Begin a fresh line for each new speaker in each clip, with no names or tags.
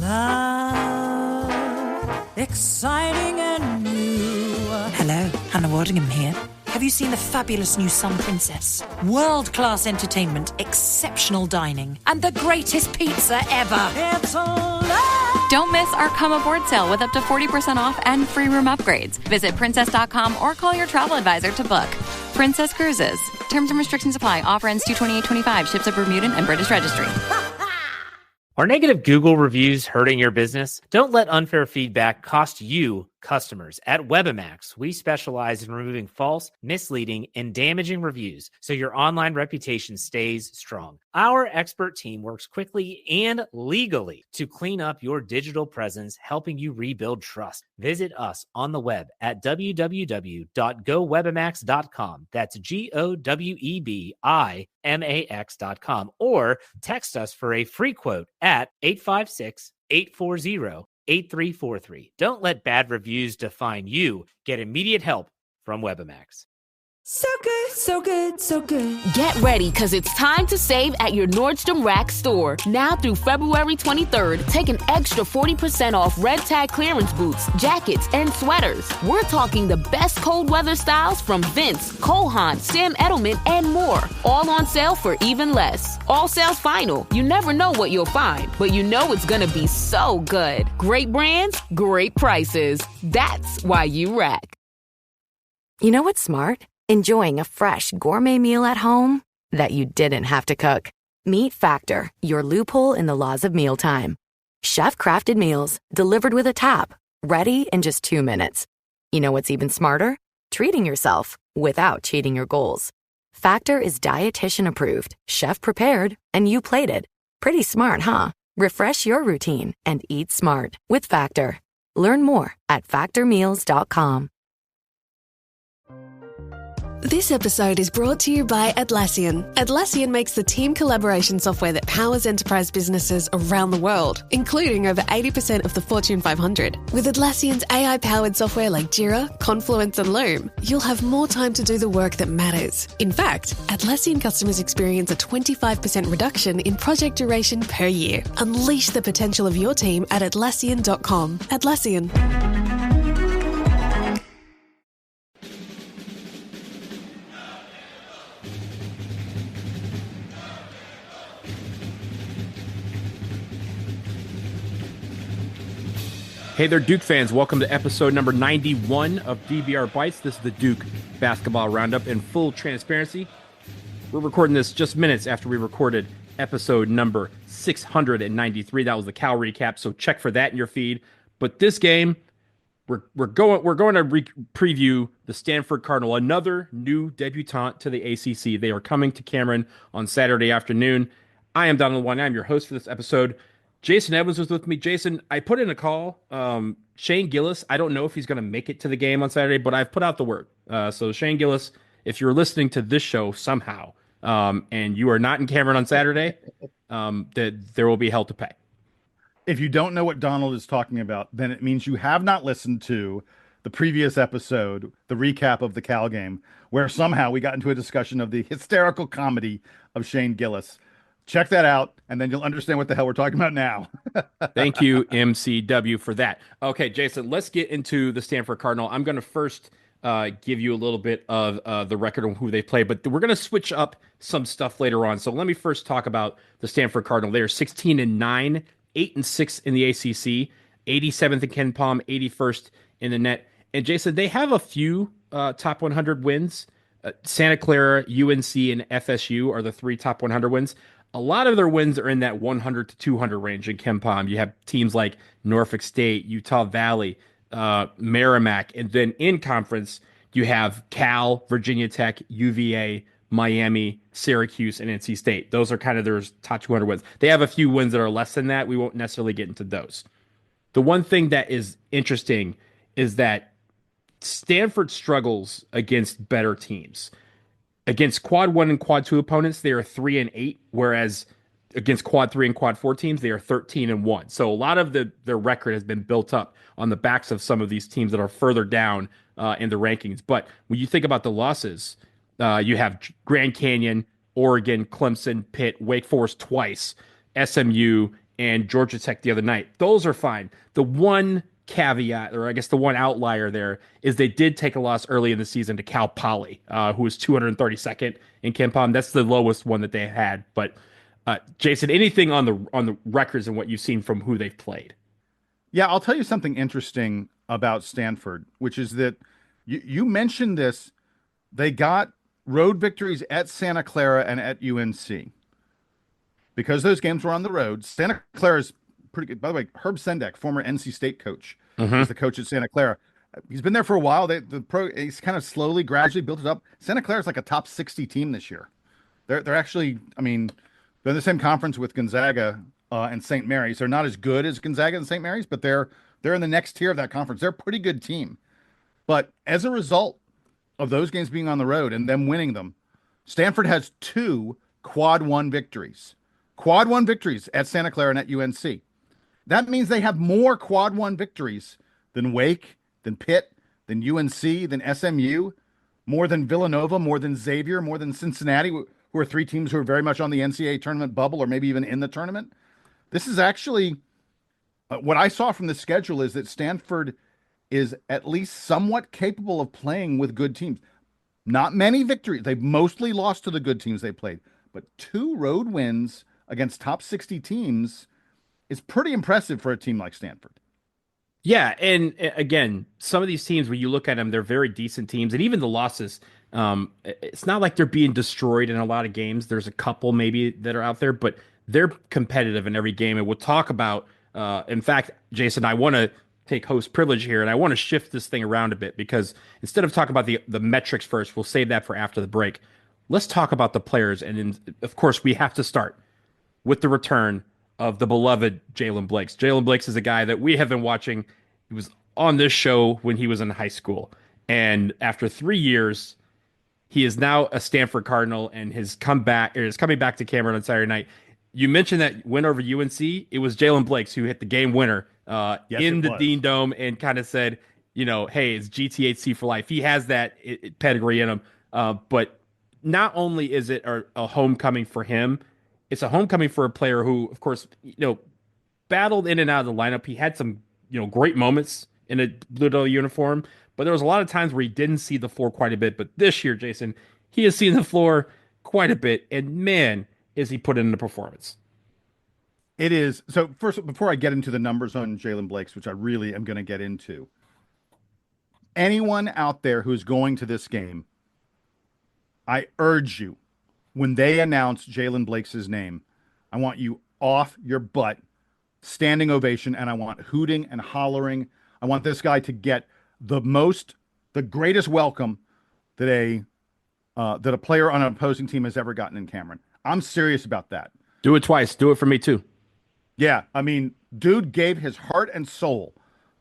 Love, exciting and new.
Hello, Hannah Waddingham here. Have you seen the fabulous new Sun Princess? World-class entertainment, exceptional dining, and the greatest pizza ever.
It's a love.
Don't miss our Come Aboard sale with up to 40% off and free room upgrades. Visit princess.com or call your travel advisor to book. Princess Cruises. Terms and restrictions apply. Offer ends 2/28/25. Ships at Bermudan and British Registry.
Are negative Google reviews hurting your business? Don't let unfair feedback cost you customers. At Webamax, we specialize in removing false, misleading, and damaging reviews so your online reputation stays strong. Our expert team works quickly and legally to clean up your digital presence, helping you rebuild trust. Visit us on the web at www.gowebamax.com. That's GOWEBIMAX.com, or text us for a free quote at 856-840-8343. Don't let bad reviews define you. Get immediate help from Webamax.
So good, so good, so good.
Get ready, because it's time to save at your Nordstrom Rack store. Now through February 23rd, take an extra 40% off red tag clearance boots, jackets, and sweaters. We're talking the best cold weather styles from Vince, Cole Haan, Sam Edelman, and more. All on sale for even less. All sales final. You never know what you'll find, but you know it's gonna be so good. Great brands, great prices. That's why you rack.
You know what's smart? Enjoying a fresh gourmet meal at home that you didn't have to cook. Meet Factor, your loophole in the laws of mealtime. Chef-crafted meals delivered with a tap, ready in just 2 minutes. You know what's even smarter? Treating yourself without cheating your goals. Factor is dietitian approved, chef prepared, and you plated. Pretty smart, huh? Refresh your routine and eat smart with Factor. Learn more at factormeals.com.
This episode is brought to you by Atlassian. Atlassian makes the team collaboration software that powers enterprise businesses around the world, including over 80% of the Fortune 500. With Atlassian's AI-powered software like Jira, Confluence, and Loom, you'll have more time to do the work that matters. In fact, Atlassian customers experience a 25% reduction in project duration per year. Unleash the potential of your team at Atlassian.com. Atlassian.
Hey there, Duke fans. Welcome to episode number 91 of DBR Bites. This is the Duke Basketball Roundup. In full transparency, we're recording this just minutes after we recorded episode number 693. That was the Cal recap, so check for that in your feed. But this game, we're going to preview the Stanford Cardinal, another new debutante to the ACC. They are coming to Cameron on Saturday afternoon. I am Donald Wine. I'm your host for this episode. Jason Evans was with me. Jason, I put in a call. Shane Gillis, I don't know if he's going to make it to the game on Saturday, but I've put out the word. So Shane Gillis, if you're listening to this show somehow, and you are not in Cameron on Saturday, there will be hell to pay.
If you don't know what Donald is talking about, then it means you have not listened to the previous episode, the recap of the Cal game, where somehow we got into a discussion of the hysterical comedy of Shane Gillis. Check that out, and then you'll understand what the hell we're talking about now.
Thank you, MCW, for that. Okay, Jason, let's get into the Stanford Cardinal. I'm going to first give you a little bit of the record on who they play, but we're going to switch up some stuff later on. So let me first talk about the Stanford Cardinal. They are 16-9, 8-6 in the ACC, 87th in Ken Palm, 81st in the net. And Jason, they have a few top 100 wins. Santa Clara, UNC, and FSU are the three top 100 wins. A lot of their wins are in that 100 to 200 range in Ken Palm. You have teams like Norfolk State, Utah Valley, Merrimack, and then in conference, you have Cal, Virginia Tech, UVA, Miami, Syracuse, and NC State. Those are kind of their top 200 wins. They have a few wins that are less than that. We won't necessarily get into those. The one thing that is interesting is that Stanford struggles against better teams. Against quad 1 and quad 2 opponents, they are 3-8, whereas against quad 3 and quad 4 teams, they are 13-1. So a lot of their record has been built up on the backs of some of these teams that are further down in the rankings. But when you think about the losses, you have Grand Canyon, Oregon, Clemson, Pitt, Wake Forest twice, SMU, and Georgia Tech the other night. Those are fine. The one caveat, or I guess the one outlier there, is they did take a loss early in the season to Cal Poly, who was 232nd in KenPom. That's the lowest one that they had. But Jason, anything on the records and what you've seen from who they've played?
Yeah, I'll tell you something interesting about Stanford, which is that you mentioned this. They got road victories at Santa Clara and at UNC. Because those games were on the road, Santa Clara is pretty good. By the way, Herb Sendek, former NC State coach, is the coach at Santa Clara. He's been there for a while. He's kind of slowly, gradually built it up. Santa Clara is like a top 60 team this year. They're actually, I mean, they're in the same conference with Gonzaga and St. Mary's. They're not as good as Gonzaga and St. Mary's, but they're in the next tier of that conference. They're a pretty good team. But as a result of those games being on the road and them winning them, Stanford has 2 quad 1 victories. Quad 1 victories at Santa Clara and at UNC. That means they have more quad 1 victories than Wake, than Pitt, than UNC, than SMU, more than Villanova, more than Xavier, more than Cincinnati, who are 3 teams who are very much on the NCAA tournament bubble or maybe even in the tournament. This is actually what I saw from the schedule is that Stanford is at least somewhat capable of playing with good teams. Not many victories. They've mostly lost to the good teams they played, but 2 road wins against top 60 teams is pretty impressive for a team like Stanford.
Yeah, and again, some of these teams, when you look at them, they're very decent teams, and even the losses, it's not like they're being destroyed in a lot of games. There's a couple maybe that are out there, but they're competitive in every game. And we'll talk about, in fact, Jason, I want to take host privilege here, and I want to shift this thing around a bit because instead of talking about the metrics first, we'll save that for after the break. Let's talk about the players, and of course, we have to start with the return of the beloved Jaylen Blakes. Jaylen Blakes is a guy that we have been watching. He was on this show when he was in high school. And after 3 years, he is now a Stanford Cardinal and is coming back to Cameron on Saturday night. You mentioned that win over UNC. It was Jaylen Blakes who hit the game winner in the Dean Dome and kind of said, hey, it's GTHC for life. He has that pedigree in him. But not only is it a homecoming for him, it's a homecoming for a player who, of course, battled in and out of the lineup. He had some, great moments in a Blue Devil uniform, but there was a lot of times where he didn't see the floor quite a bit. But this year, Jason, he has seen the floor quite a bit, and man, is he put in the performance.
It is. So first, before I get into the numbers on Jaylen Blakes, which I really am going to get into, anyone out there who's going to this game, I urge you, when they announce Jaylen Blakes' name, I want you off your butt, standing ovation, and I want hooting and hollering. I want this guy to get the greatest welcome that a player on an opposing team has ever gotten in Cameron. I'm serious about that.
Do it twice. Do it for me too.
Yeah, I mean, dude gave his heart and soul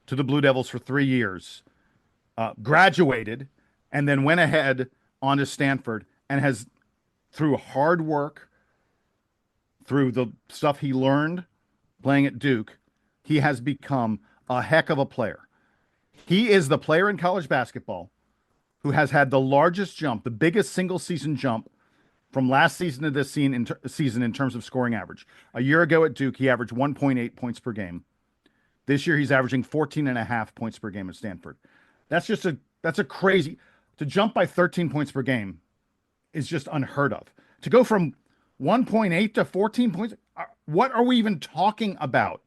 to the Blue Devils for 3 years, graduated, and then went ahead onto Stanford and has, through hard work, through the stuff he learned playing at Duke, he has become a heck of a player. He is the player in college basketball who has had the largest jump, the biggest single season jump from last season to this season in terms of scoring average. A year ago at Duke, he averaged 1.8 points per game. This year, he's averaging 14.5 points per game at Stanford. That's a crazy, to jump by 13 points per game is just unheard of. To go from 1.8 to 14 points, what are we even talking about?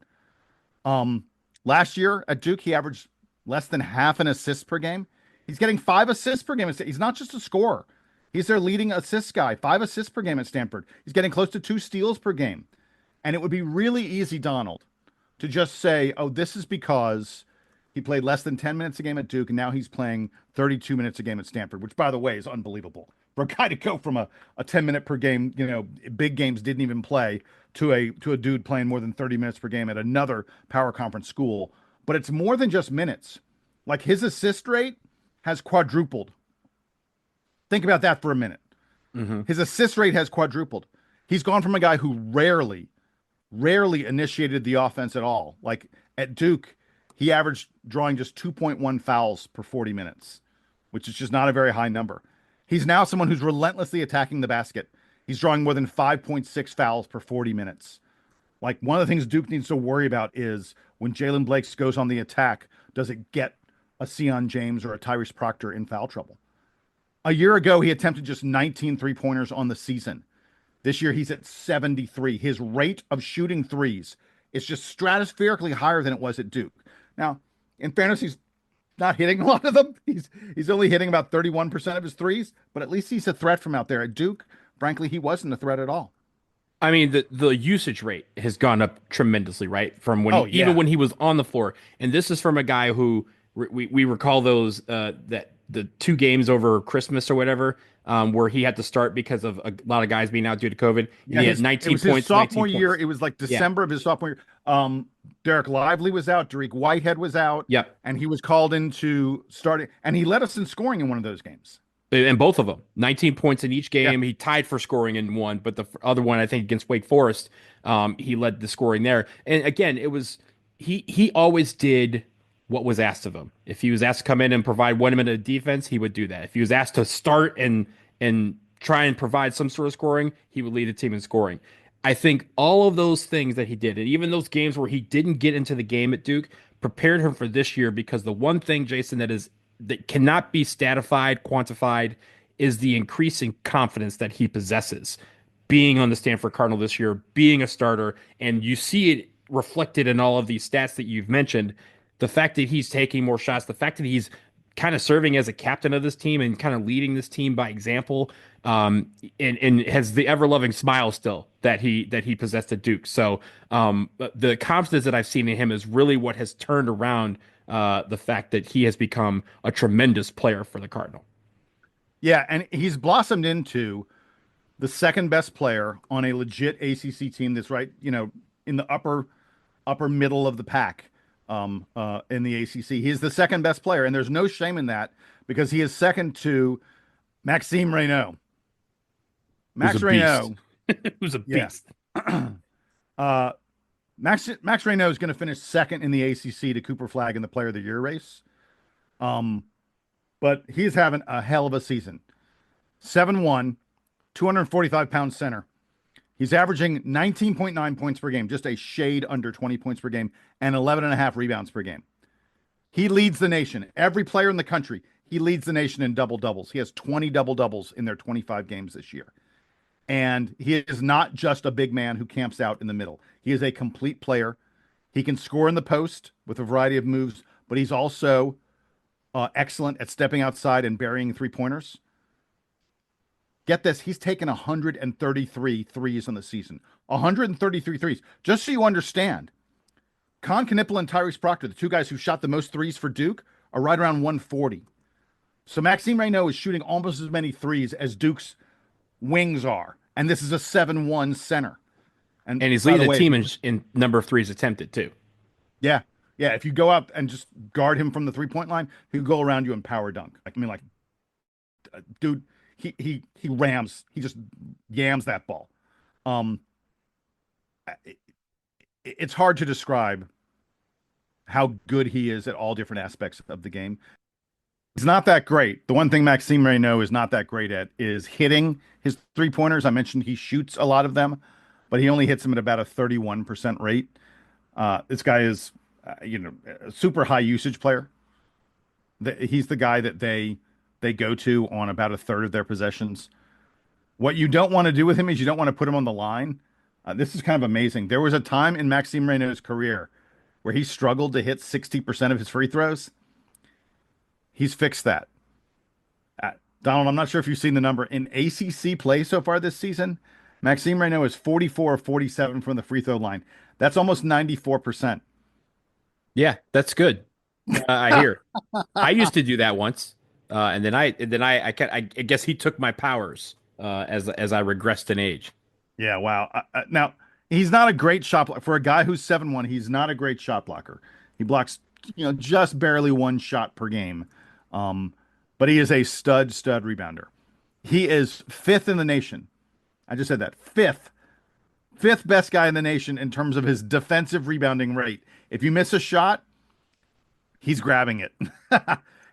Last year at Duke, he averaged less than half an assist per game. He's getting 5 assists per game. He's not just a scorer. He's their leading assist guy, 5 assists per game at Stanford. He's getting close to 2 steals per game. And it would be really easy, Donald, to just say, oh, this is because he played less than 10 minutes a game at Duke, and now he's playing 32 minutes a game at Stanford, which, by the way, is unbelievable. For a guy to go from a 10-minute per game, big games didn't even play, to a dude playing more than 30 minutes per game at another power conference school. But it's more than just minutes. Like, his assist rate has quadrupled. Think about that for a minute. Mm-hmm. His assist rate has quadrupled. He's gone from a guy who rarely initiated the offense at all. Like at Duke, he averaged drawing just 2.1 fouls per 40 minutes, which is just not a very high number. He's now someone who's relentlessly attacking the basket. He's drawing more than 5.6 fouls per 40 minutes. Like one of the things Duke needs to worry about is when Jaylen Blakes goes on the attack, does it get a Sion James or a Tyrese Proctor in foul trouble? A year ago, he attempted just 19 three-pointers on the season. This year, he's at 73. His rate of shooting threes is just stratospherically higher than it was at Duke. Now, in fairness, he's not hitting a lot of them. He's only hitting about 31% of his threes, but at least he's a threat from out there. At Duke, frankly, he wasn't a threat at all.
I mean, the usage rate has gone up tremendously, right? From when
yeah.
even when he was on the floor, and this is from a guy who we recall those that the 2 games over Christmas or whatever, where he had to start because of a lot of guys being out due to COVID.
Yeah,
he had 19 points.
His sophomore
19
year,
points.
it was like December of his sophomore year. Derek Lively was out. Derek Whitehead was out.
Yep.
And he was called into starting, and he led us in scoring in one of those games.
And both of them, 19 points in each game.
Yeah.
He tied for scoring in one, but the other one, I think, against Wake Forest, he led the scoring there. And again, it was he always did what was asked of him. If he was asked to come in and provide 1 minute of defense, he would do that. If he was asked to start and try and provide some sort of scoring, he would lead the team in scoring. I think all of those things that he did, and even those games where he didn't get into the game at Duke, prepared him for this year, because the one thing, Jason, that cannot be statified, quantified, is the increasing confidence that he possesses being on the Stanford Cardinal this year, being a starter. And you see it reflected in all of these stats that you've mentioned. The fact that he's taking more shots, the fact that he's kind of serving as a captain of this team and kind of leading this team by example, and has the ever-loving smile still that he possessed at Duke. So the confidence that I've seen in him is really what has turned around the fact that he has become a tremendous player for the Cardinal.
Yeah, and he's blossomed into the second best player on a legit ACC team that's right, in the upper middle of the pack in the ACC. He's the second best player, and there's no shame in that, because he is second to Maxime Reynaud. Max Reynaud.
Who's a beast.
Max Reynaud is going to finish second in the ACC to Cooper Flagg in the Player of the Year race. But he's having a hell of a season. 7'1", 245-pound center. He's averaging 19.9 points per game, just a shade under 20 points per game, and 11.5 rebounds per game. He leads the nation. Every player in the country, he leads the nation in double-doubles. He has 20 double-doubles in their 25 games this year. And he is not just a big man who camps out in the middle. He is a complete player. He can score in the post with a variety of moves, but he's also excellent at stepping outside and burying three-pointers. Get this, he's taken 133 threes on the season. 133 threes. Just so you understand, Con Knipple and Tyrese Proctor, the 2 guys who shot the most threes for Duke, are right around 140. So Maxime Reynaud is shooting almost as many threes as Duke's wings are. And this is a 7'1" center.
And he's leading the team in number of threes attempted, too.
Yeah. Yeah, if you go up and just guard him from the three-point line, he'll go around you and power dunk. Dude, he rams. He just yams that ball. It's hard to describe how good he is at all different aspects of the game. He's not that great. The one thing Maxime Reynaud is not that great at is hitting his three-pointers. I mentioned he shoots a lot of them, but he only hits them at about a 31% rate. This guy is, a super high usage player. He's the guy that they go to on about a third of their possessions. What you don't want to do with him is you don't want to put him on the line. This is kind of amazing. There was a time in Maxime Reynaud's career where he struggled to hit 60% of his free throws. He's fixed that. Donald, I'm not sure if you've seen the number. In ACC play so far this season, Maxime Reynaud is 44 of 47 from the free throw line. That's almost 94%.
Yeah, that's good. I hear. I used to do that once, and then I guess he took my powers as I regressed in age.
Yeah, wow. Now he's not a great shot blocker for a guy who's 7'1". He's not a great shot blocker. He blocks, just barely 1 shot per game. But he is a stud rebounder. He is 5th in the nation. I just said that. 5th best guy in the nation in terms of his defensive rebounding rate. If you miss a shot, he's grabbing it.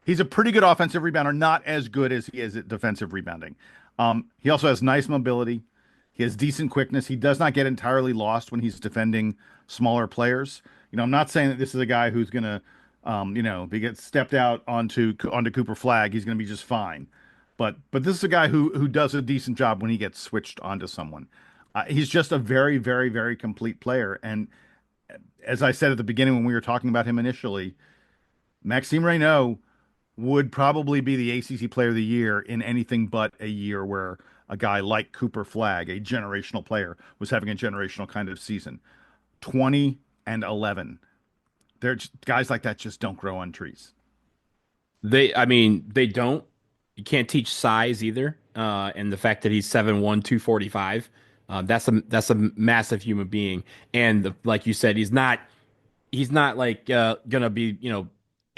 He's a pretty good offensive rebounder, not as good as he is at defensive rebounding. He also has nice mobility. He has decent quickness. He does not get entirely lost when he's defending smaller players. I'm not saying that this is a guy who's gonna, if he gets stepped out onto Cooper Flag, he's gonna be just fine. But this is a guy who does a decent job when he gets switched onto someone. He's just a very, very, very complete player. And as I said at the beginning when we were talking about him initially, Maxime Reynaud would probably be the ACC Player of the Year in anything but a year where a guy like Cooper Flag, a generational player, was having a generational kind of season. 20 and 11. Guys like that just don't grow on trees.
They don't. You can't teach size either. And the fact that he's 7'1", 245, that's a massive human being. And like you said, he's not like gonna be,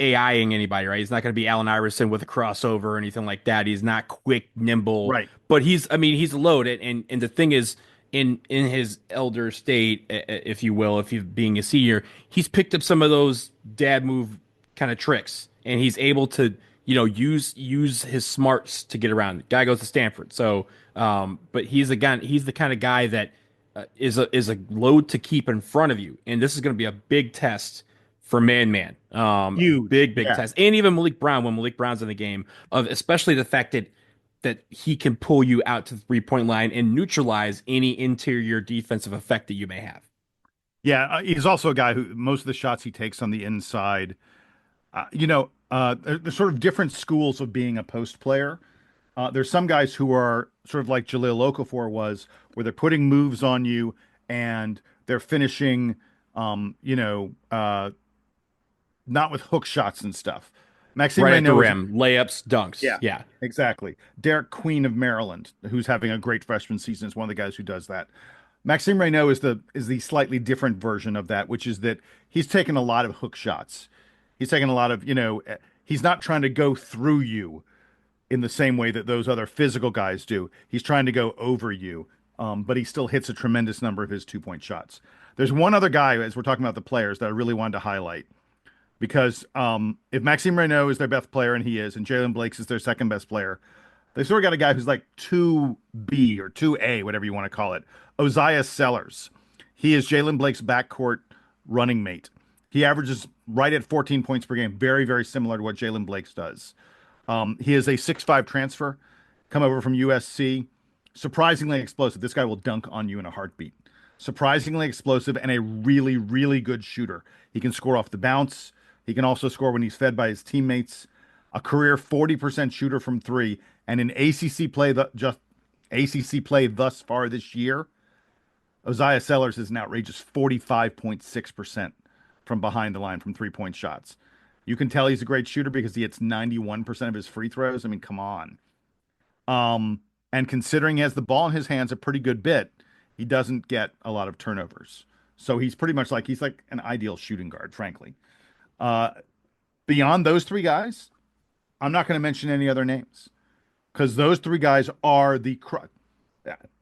AIing anybody, right? He's not gonna be Allen Iverson with a crossover or anything like that. He's not quick, nimble,
right?
But he's loaded. And the thing is, in his elder state, if you will, if he's being a senior, he's picked up some of those dad move kind of tricks, and he's able to use his smarts to get around. The guy goes to Stanford, so but he's the kind of guy that is a load to keep in front of you, and this is going to be a big test for man.
Huge,
big test, and even Malik Brown when Malik Brown's in the game, of especially the fact that he can pull you out to the 3-point line and neutralize any interior defensive effect that you may have.
Yeah, he's also a guy who most of the shots he takes on the inside, there's sort of different schools of being a post player. There's some guys who are sort of like Jahlil Okafor was, where they're putting moves on you and they're finishing, not with hook shots and stuff. Maxime
right at the
Reynaud
rim, layups, dunks. Yeah,
exactly. Derek Queen of Maryland, who's having a great freshman season, is one of the guys who does that. Maxime Reynaud is the slightly different version of that, which is that he's taken a lot of hook shots. He's taken a lot of, he's not trying to go through you in the same way that those other physical guys do. He's trying to go over you, but he still hits a tremendous number of his 2-point shots. There's one other guy, as we're talking about the players, that I really wanted to highlight. Because if Maxime Reynaud is their best player, and he is, and Jaylen Blakes is their second best player, they sort of got a guy who's like 2B or 2A, whatever you want to call it. Ozias Sellers. He is Jaylen Blake's backcourt running mate. He averages right at 14 points per game, very, very similar to what Jaylen Blakes does. He is a 6'5" transfer, come over from USC. Surprisingly explosive. This guy will dunk on you in a heartbeat. Surprisingly explosive and a really, really good shooter. He can score off the bounce. He can also score when he's fed by his teammates. A career 40% shooter from three, and in ACC play thus far this year, Ozias Sellers is an outrageous 45.6% from behind the line from 3-point shots. You can tell he's a great shooter because he hits 91% of his free throws. I mean, come on. And considering he has the ball in his hands a pretty good bit, he doesn't get a lot of turnovers. So he's pretty much like an ideal shooting guard, frankly. Beyond those three guys, I'm not going to mention any other names because those three guys are the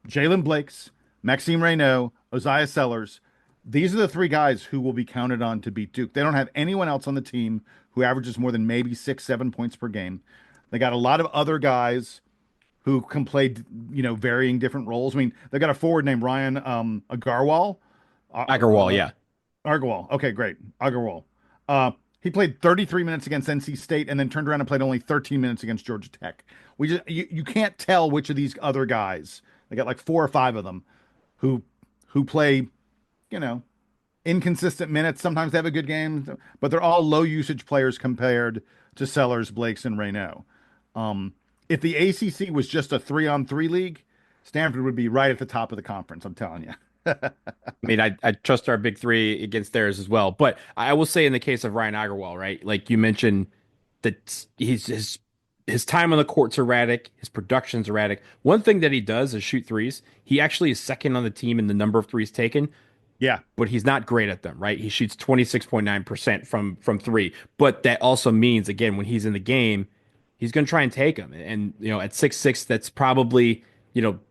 Jaylen Blakes, Maxime Reynaud, Ozias Sellers. These are the three guys who will be counted on to beat Duke. They don't have anyone else on the team who averages more than maybe 6-7 points per game. They got a lot of other guys who can play, varying different roles. I mean, they got a forward named Ryan Agarwal.
Agarwal, yeah.
Agarwal. Okay, great. Agarwal. He played 33 minutes against NC State and then turned around and played only 13 minutes against Georgia Tech. You can't tell which of these other guys. They got like 4 or 5 of them who play, inconsistent minutes. Sometimes they have a good game, but they're all low usage players compared to Sellers, Blakes, and Reynaud. If the ACC was just a 3-on-3 league, Stanford would be right at the top of the conference. I'm telling you.
I mean, I trust our big three against theirs as well. But I will say in the case of Ryan Agarwal, right? Like you mentioned that his time on the court's erratic, his production's erratic. One thing that he does is shoot threes. He actually is second on the team in the number of threes taken.
Yeah.
But he's not great at them, right? He shoots 26.9% from three. But that also means, again, when he's in the game, he's going to try and take them. And, at 6'6", that's probably,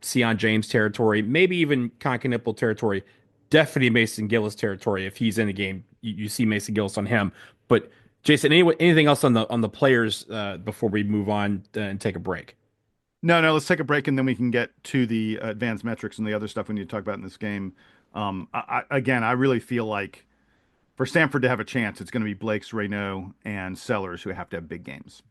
Sion James territory, maybe even Concanipple territory, definitely Mason Gillis territory. If he's in the game, you see Mason Gillis on him. But Jason, anything else on the players before we move on and take a break?
No, let's take a break and then we can get to the advanced metrics and the other stuff we need to talk about in this game. Again, I really feel like for Stanford to have a chance, it's going to be Blake's, Reynaud, and Sellers who have to have big games.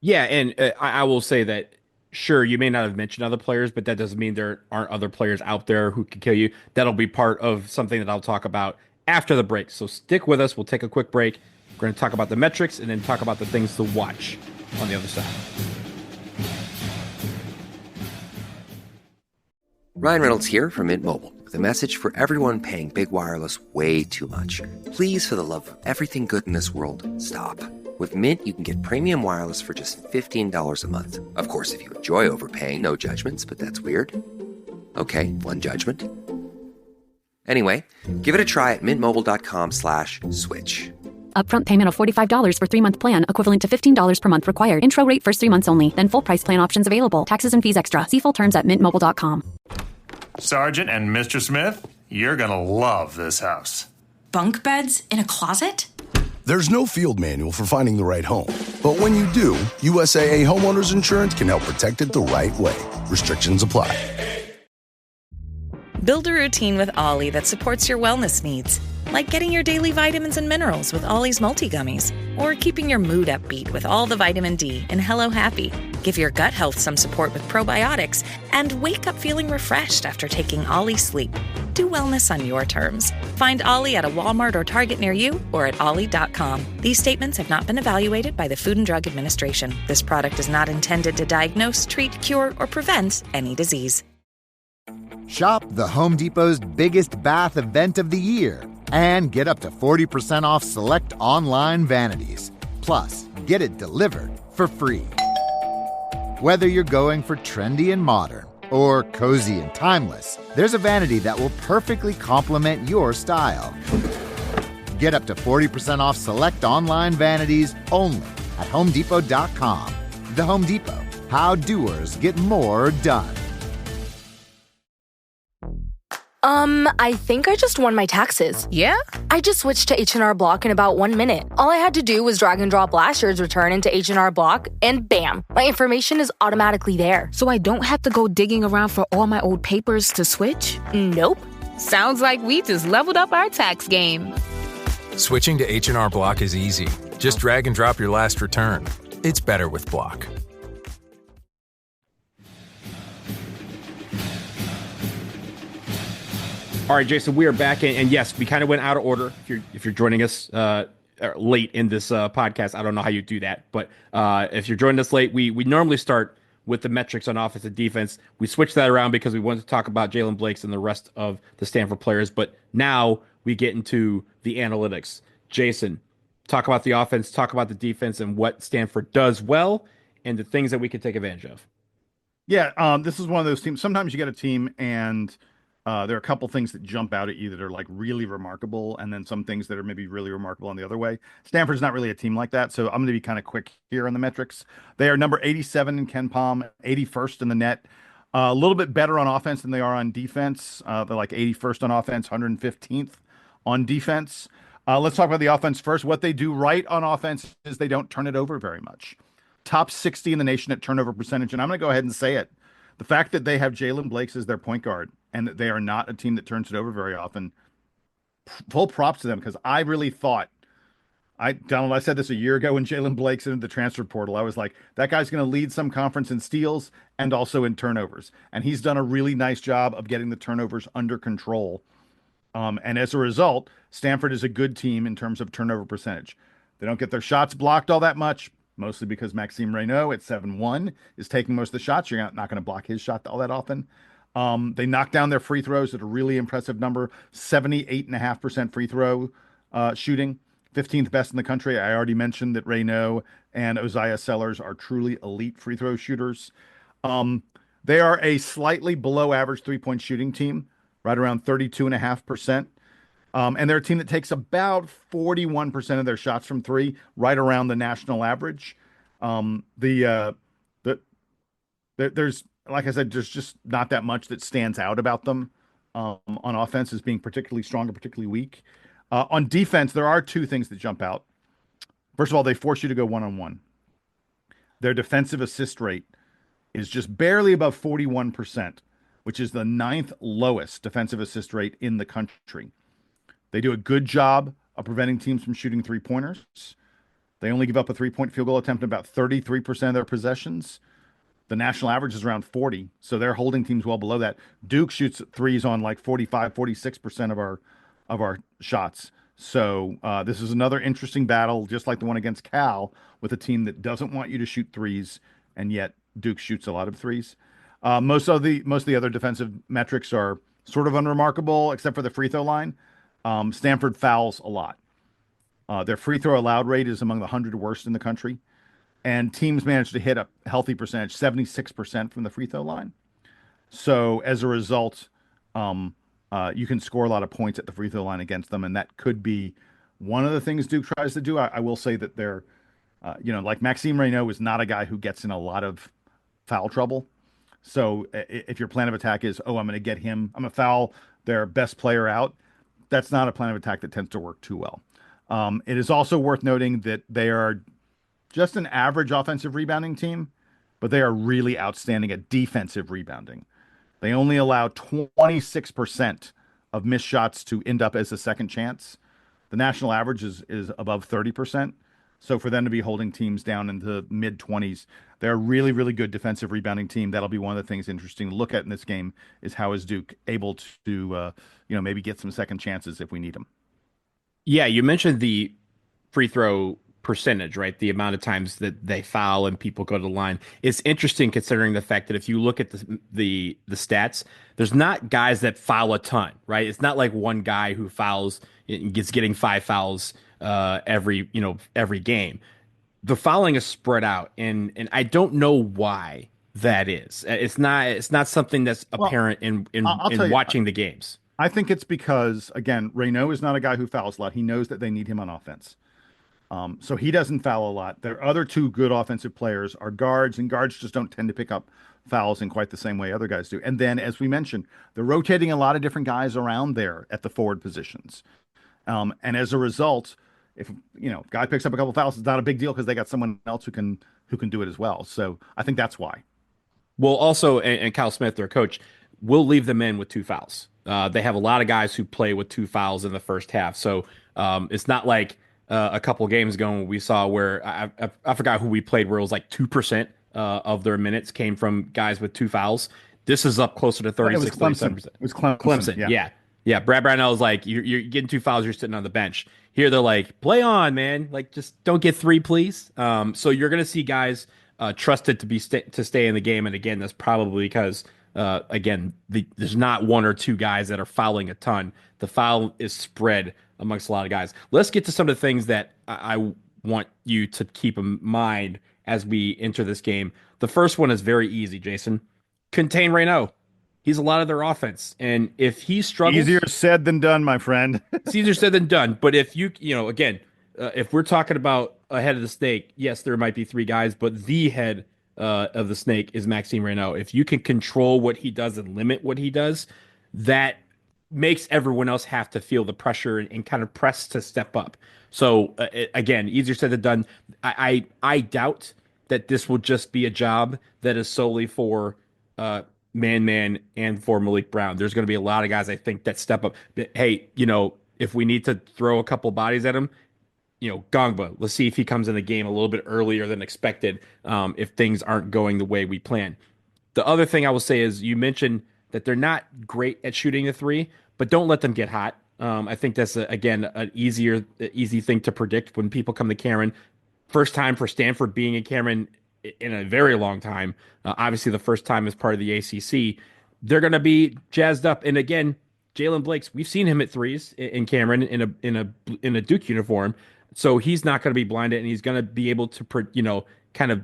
Yeah, and I will say that sure, you may not have mentioned other players, but that doesn't mean there aren't other players out there who can kill you. That'll be part of something that I'll talk about after the break. So stick with us. We'll take a quick break. We're going to talk about the metrics and then talk about the things to watch on the other side.
Ryan Reynolds here from Mint Mobile with a message for everyone paying big wireless way too much. Please, for the love of everything good in this world, stop. With Mint, you can get premium wireless for just $15 a month. Of course, if you enjoy overpaying, no judgments, but that's weird. Okay, one judgment. Anyway, give it a try at mintmobile.com/switch.
Upfront payment of $45 for 3-month plan, equivalent to $15 per month required. Intro rate first 3 months only, then full price plan options available. Taxes and fees extra. See full terms at mintmobile.com.
Sergeant and Mr. Smith, you're gonna love this house.
Bunk beds in a closet?
There's no field manual for finding the right home. But when you do, USAA Homeowners Insurance can help protect it the right way. Restrictions apply.
Build a routine with Ollie that supports your wellness needs, like getting your daily vitamins and minerals with Ollie's multi-gummies, or keeping your mood upbeat with all the vitamin D in Hello Happy. Give your gut health some support with probiotics, and wake up feeling refreshed after taking Ollie Sleep. Do wellness on your terms. Find Ollie at a Walmart or Target near you or at ollie.com. These statements have not been evaluated by the Food and Drug Administration. This product is not intended to diagnose, treat, cure, or prevent any disease.
Shop the Home Depot's biggest bath event of the year and get up to 40% off select online vanities. Plus, get it delivered for free. Whether you're going for trendy and modern or cozy and timeless, there's a vanity that will perfectly complement your style. Get up to 40% off select online vanities only at HomeDepot.com. The Home Depot. How doers get more done.
I think I just won my taxes.
Yeah?
I just switched to H&R Block in about 1 minute. All I had to do was drag and drop last year's return into H&R Block, and bam, my information is automatically there.
So I don't have to go digging around for all my old papers to switch?
Nope.
Sounds like we just leveled up our tax game.
Switching to H&R Block is easy. Just drag and drop your last return. It's better with Block.
All right, Jason, we are back in, and yes, we kind of went out of order. If you're joining us late in this podcast, I don't know how you do that, but if you're joining us late, we normally start with the metrics on offense and defense. We switched that around because we wanted to talk about Jaylen Blakes and the rest of the Stanford players, but now we get into the analytics. Jason, talk about the offense, talk about the defense, and what Stanford does well, and the things that we can take advantage of.
Yeah, this is one of those teams. Sometimes you get a team and there are a couple things that jump out at you that are like really remarkable, and then some things that are maybe really remarkable on the other way. Stanford's not really a team like that, so I'm going to be kind of quick here on the metrics. They are number 87 in Ken Palm, 81st in the net. A little bit better on offense than they are on defense. They're like 81st on offense, 115th on defense. Let's talk about the offense first. What they do right on offense is they don't turn it over very much. Top 60 in the nation at turnover percentage, and I'm going to go ahead and say it. The fact that they have Jaylen Blakes as their point guard and that they are not a team that turns it over very often, full props to them, because I really thought, Donald, I said this a year ago when Jaylen Blakes entered the transfer portal. I was like, that guy's going to lead some conference in steals and also in turnovers. And he's done a really nice job of getting the turnovers under control. And as a result, Stanford is a good team in terms of turnover percentage. They don't get their shots blocked all that much, mostly because Maxime Reynaud at 7-1 is taking most of the shots. You're not going to block his shot all that often. They knock down their free throws at a really impressive number, 78.5% free throw shooting, 15th best in the country. I already mentioned that Reynaud and Isaiah Sellers are truly elite free throw shooters. They are a slightly below average three-point shooting team, right around 32.5%. And they're a team that takes about 41% of their shots from three, right around the national average. There's, like I said, there's just not that much that stands out about them on offense as being particularly strong or particularly weak. On defense, there are two things that jump out. First of all, they force you to go one-on-one. Their defensive assist rate is just barely above 41%, which is the 9th lowest defensive assist rate in the country. They do a good job of preventing teams from shooting three-pointers. They only give up a three-point field goal attempt in about 33% of their possessions. The national average is around 40, so they're holding teams well below that. Duke shoots threes on like 45, 46% of our shots. So this is another interesting battle, just like the one against Cal, with a team that doesn't want you to shoot threes, and yet Duke shoots a lot of threes. Most of the other defensive metrics are sort of unremarkable, except for the free throw line. Stanford fouls a lot. Their free throw allowed rate is among the 100 worst in the country. And teams manage to hit a healthy percentage, 76% from the free throw line. So as a result, you can score a lot of points at the free throw line against them. And that could be one of the things Duke tries to do. I will say that they're, like Maxime Reynaud is not a guy who gets in a lot of foul trouble. So if your plan of attack is, I'm going to get him, I'm going to foul their best player out, that's not a plan of attack that tends to work too well. It is also worth noting that they are just an average offensive rebounding team, but they are really outstanding at defensive rebounding. They only allow 26% of missed shots to end up as a second chance. The national average is above 30%. So for them to be holding teams down in the mid-20s, they're a really, really good defensive rebounding team. That'll be one of the things interesting to look at in this game is how is Duke able to, maybe get some second chances if we need them.
Yeah, you mentioned the free throw percentage, right? The amount of times that they foul and people go to the line. It's interesting considering the fact that if you look at the stats, there's not guys that foul a ton, right? It's not like one guy who fouls gets getting 5 fouls every game. The fouling is spread out, and I don't know why that is. It's not something that's apparent in watching the games.
I think it's because, again, Reynaud is not a guy who fouls a lot. He knows that they need him on offense. So he doesn't foul a lot. Their other two good offensive players are guards, and guards just don't tend to pick up fouls in quite the same way other guys do. And then, as we mentioned, they're rotating a lot of different guys around there at the forward positions. And as a result, if guy picks up a couple fouls, it's not a big deal because they got someone else who can do it as well. So I think that's why.
Well, also, and Kyle Smith, their coach, will leave them in with 2 fouls. They have a lot of guys who play with 2 fouls in the first half. So it's not like a couple games ago when we saw where I forgot who we played where it was like 2% of their minutes came from guys with 2 fouls. This is up closer to 36, 37%. It
was Clemson.
Yeah. Brad Brownell was like, you're getting 2 fouls, you're sitting on the bench. Here they're like, play on, man. Like, just don't get 3, please. So you're going to see guys trusted to stay in the game. And again, that's probably because there's not 1 or 2 guys that are fouling a ton. The foul is spread amongst a lot of guys. Let's get to some of the things that I want you to keep in mind as we enter this game. The first one is very easy, Jason. Contain Reynaud. He's a lot of their offense. And if he struggles...
Easier said than done, my friend.
It's easier said than done. But if if we're talking about a head of the snake, yes, there might be 3 guys, but the head of the snake is Maxime Reynaud. If you can control what he does and limit what he does, that makes everyone else have to feel the pressure and kind of press to step up. So again, easier said than done. I doubt that this will just be a job that is solely for Man and for Malik Brown. There's going to be a lot of guys I think that step up. Hey, if we need to throw a couple bodies at him, Gongba, let's see if he comes in the game a little bit earlier than expected if things aren't going the way we plan. The other thing I will say is you mentioned that they're not great at shooting the 3, but don't let them get hot. I think that's, an easy thing to predict when people come to Cameron. First time for Stanford being in Cameron in a very long time. Obviously, the first time as part of the ACC. They're going to be jazzed up. And again, Jaylen Blakes, we've seen him at 3s in Cameron in a Duke uniform. So he's not going to be blinded, and he's going to be able to, kind of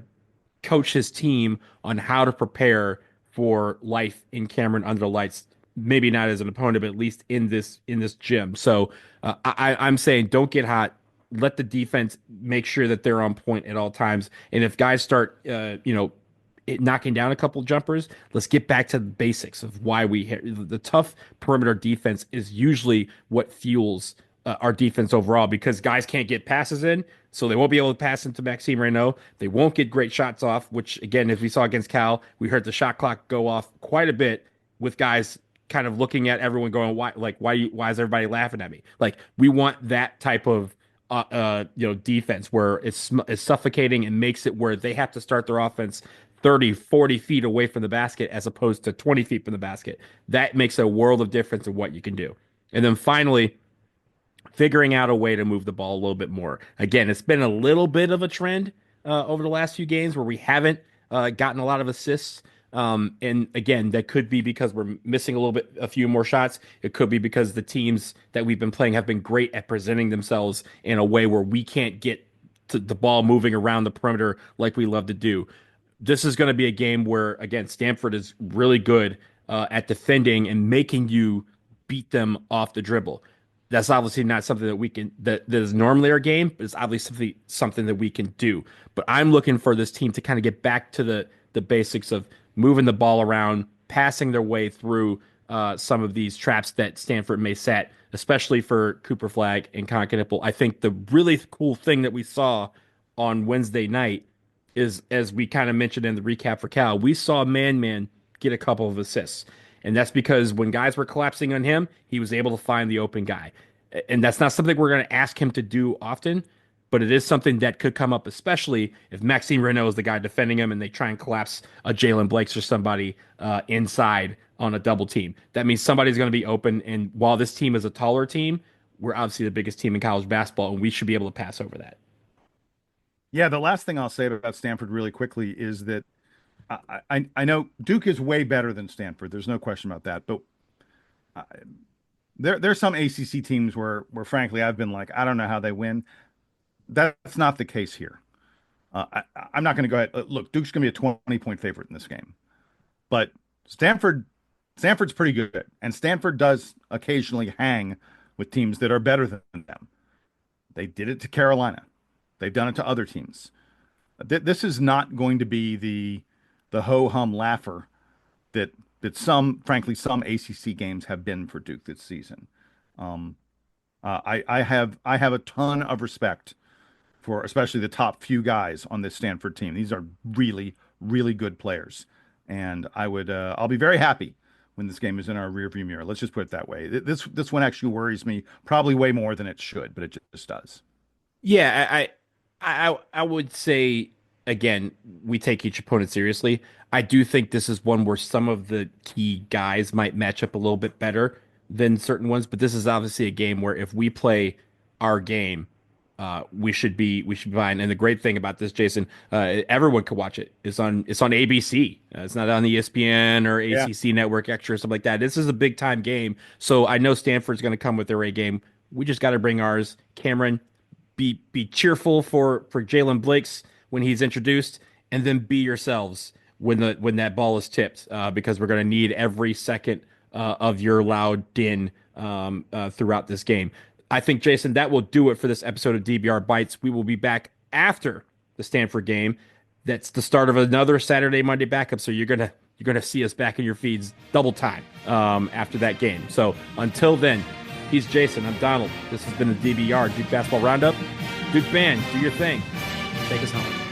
coach his team on how to prepare for life in Cameron under the lights. Maybe not as an opponent, but at least in this gym. So I'm saying don't get hot. Let the defense make sure that they're on point at all times. And if guys start, knocking down a couple jumpers, let's get back to the basics of why the tough perimeter defense is usually what fuels our defense overall, because guys can't get passes in, so they won't be able to pass into Maxime Reynaud. They won't get great shots off, which again, as we saw against Cal, we heard the shot clock go off quite a bit with guys kind of looking at everyone going, why is everybody laughing at me? Like, we want that type of defense where it's suffocating and makes it where they have to start their offense 30, 40 feet away from the basket as opposed to 20 feet from the basket. That makes a world of difference in what you can do. And then finally, figuring out a way to move the ball a little bit more. Again, it's been a little bit of a trend over the last few games where we haven't gotten a lot of assists. And again, that could be because we're missing a few more shots. It could be because the teams that we've been playing have been great at presenting themselves in a way where we can't get to the ball moving around the perimeter like we love to do. This is going to be a game where, again, Stanford is really good at defending and making you beat them off the dribble. That's obviously not something that we can that is normally our game, but it's obviously something that we can do. But I'm looking for this team to kind of get back to the basics of moving the ball around, passing their way through some of these traps that Stanford may set, especially for Cooper Flagg and Concanipple. I think the really cool thing that we saw on Wednesday night is, as we kind of mentioned in the recap for Cal, we saw Man get a couple of assists. And that's because when guys were collapsing on him, he was able to find the open guy. And that's not something we're going to ask him to do often, but it is something that could come up, especially if Maxime Reynaud is the guy defending him and they try and collapse a Jaylen Blakes or somebody inside on a double team. That means somebody's going to be open. And while this team is a taller team, we're obviously the biggest team in college basketball, and we should be able to pass over that.
Yeah, the last thing I'll say about Stanford really quickly is that I know Duke is way better than Stanford. There's no question about that. But there's some ACC teams where frankly, I've been like, I don't know how they win. That's not the case here. I'm not going to go ahead. Look, Duke's going to be a 20-point favorite in this game. But Stanford's pretty good. And Stanford does occasionally hang with teams that are better than them. They did it to Carolina. They've done it to other teams. This is not going to be the ho-hum laugher that some ACC games have been for Duke this season. I have a ton of respect for especially the top few guys on this Stanford team. These are really, really good players, and I'll be very happy when this game is in our rearview mirror. Let's just put it that way. This one actually worries me probably way more than it should, but it just does.
Yeah, I would say, again, we take each opponent seriously. I do think this is one where some of the key guys might match up a little bit better than certain ones, but this is obviously a game where if we play our game, we should be fine. And the great thing about this, Jason, everyone can watch it. It's on ABC. It's not on ESPN or ACC Network Extra or something like that. This is a big time game, so I know Stanford's going to come with their A game. We just got to bring ours. Cameron, be cheerful for Jaylen Blakes when he's introduced, and then be yourselves when that ball is tipped, because we're going to need every second of your loud din throughout this game. I think, Jason, that will do it for this episode of DBR Bites. We will be back after the Stanford game. That's the start of another Saturday, Monday backup. So you're gonna see us back in your feeds double time after that game. So until then, he's Jason. I'm Donald. This has been the DBR Duke Basketball Roundup. Duke Band, do your thing. Take us home.